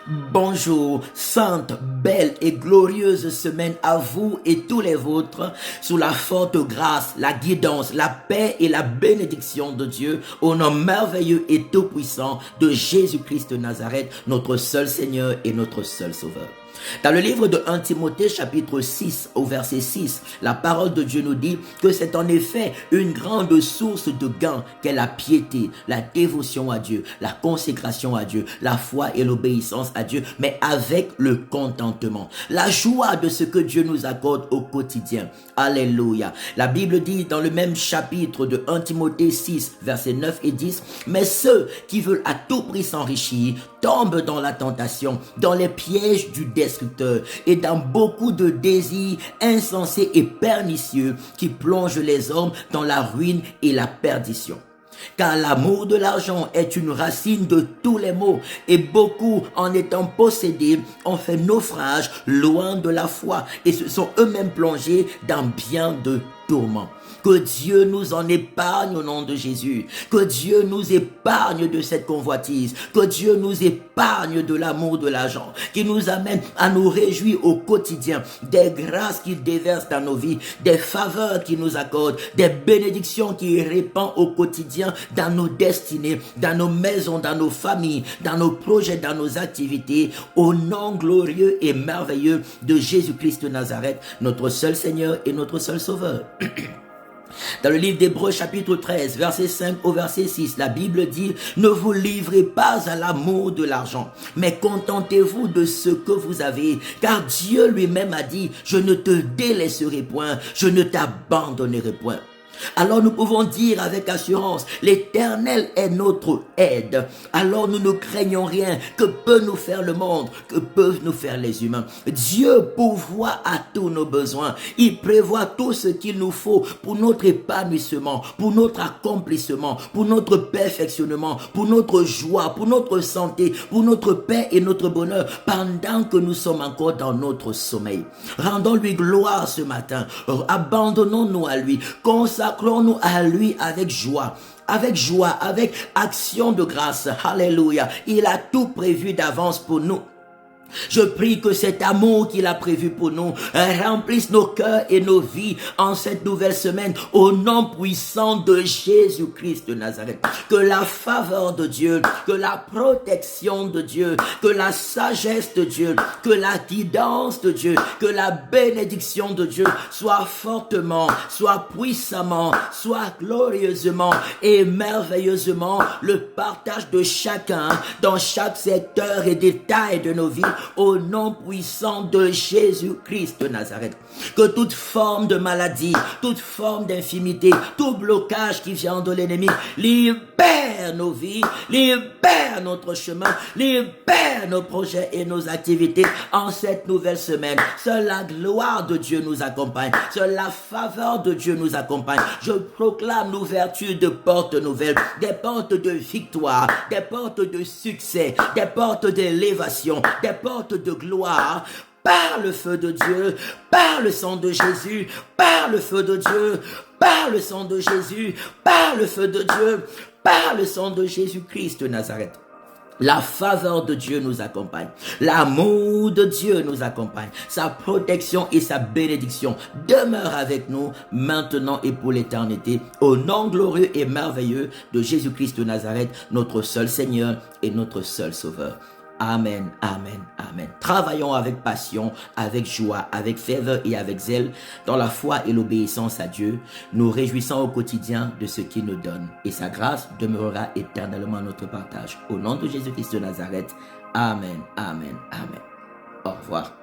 Bonjour, sainte, belle et glorieuse semaine à vous et tous les vôtres, sous la forte grâce, la guidance, la paix et la bénédiction de Dieu, au nom merveilleux et tout-puissant de Jésus-Christ de Nazareth, notre seul Seigneur et notre seul Sauveur. Dans le livre de 1 Timothée chapitre 6 au verset 6, la parole de Dieu nous dit que c'est en effet une grande source de gain qu'est la piété, la dévotion à Dieu, la consécration à Dieu, la foi et l'obéissance à Dieu, mais avec le contentement, la joie de ce que Dieu nous accorde au quotidien. Alléluia. La Bible dit dans le même chapitre de 1 Timothée 6, versets 9 et 10, mais ceux qui veulent à tout prix s'enrichir tombent dans la tentation, dans les pièges du destructeur et dans beaucoup de désirs insensés et pernicieux qui plongent les hommes dans la ruine et la perdition. Car l'amour de l'argent est une racine de tous les maux et beaucoup, en étant possédés, ont fait naufrage loin de la foi et se sont eux-mêmes plongés dans bien de tourments. Que Dieu nous en épargne au nom de Jésus. Que Dieu nous épargne de cette convoitise. Que Dieu nous épargne de l'amour de l'argent qui nous amène à nous réjouir au quotidien des grâces qu'il déverse dans nos vies, des faveurs qu'il nous accorde, des bénédictions qu'il répand au quotidien dans nos destinées, dans nos maisons, dans nos familles, dans nos projets, dans nos activités, au nom glorieux et merveilleux de Jésus-Christ de Nazareth, notre seul Seigneur et notre seul Sauveur. Dans le livre d'Hébreux chapitre 13, verset 5 au verset 6, la Bible dit « Ne vous livrez pas à l'amour de l'argent, mais contentez-vous de ce que vous avez, car Dieu lui-même a dit « Je ne te délaisserai point, je ne t'abandonnerai point ». Alors nous pouvons dire avec assurance, l'Éternel est notre aide. Alors nous ne craignons rien. Que peut nous faire le monde? Que peuvent nous faire les humains? Dieu pourvoit à tous nos besoins. Il prévoit tout ce qu'il nous faut pour notre épanouissement, pour notre accomplissement, pour notre perfectionnement, pour notre joie, pour notre santé, pour notre paix et notre bonheur pendant que nous sommes encore dans notre sommeil. Rendons-lui gloire ce matin. Abandonnons-nous à lui. Consacrons-nous à lui avec joie, avec action de grâce. Alléluia. Il a tout prévu d'avance pour nous. Je prie que cet amour qu'il a prévu pour nous remplisse nos cœurs et nos vies en cette nouvelle semaine au nom puissant de Jésus-Christ de Nazareth. Que la faveur de Dieu, que la protection de Dieu, que la sagesse de Dieu, que la guidance de Dieu, que la bénédiction de Dieu soit fortement, soit puissamment, soit glorieusement et merveilleusement le partage de chacun dans chaque secteur et détail de nos vies au nom puissant de Jésus-Christ de Nazareth. Que toute forme de maladie, toute forme d'infimité, tout blocage qui vient de l'ennemi libère nos vies, libère notre chemin, libère nos projets et nos activités en cette nouvelle semaine. Seule la gloire de Dieu nous accompagne, seule la faveur de Dieu nous accompagne. Je proclame l'ouverture de portes nouvelles, des portes de victoire, des portes de succès, des portes d'élévation, des portes de gloire, par le feu de Dieu, par le sang de Jésus, par le feu de Dieu, par le sang de Jésus, par le feu de Dieu, par le sang de Jésus-Christ de Nazareth. La faveur de Dieu nous accompagne. L'amour de Dieu nous accompagne. Sa protection et sa bénédiction demeurent avec nous maintenant et pour l'éternité. Au nom glorieux et merveilleux de Jésus-Christ de Nazareth, notre seul Seigneur et notre seul Sauveur. Amen, amen, amen. Travaillons avec passion, avec joie, avec ferveur et avec zèle dans la foi et l'obéissance à Dieu, nous réjouissant au quotidien de ce qu'il nous donne. Et sa grâce demeurera éternellement notre partage. Au nom de Jésus-Christ de Nazareth, amen, amen, amen. Au revoir.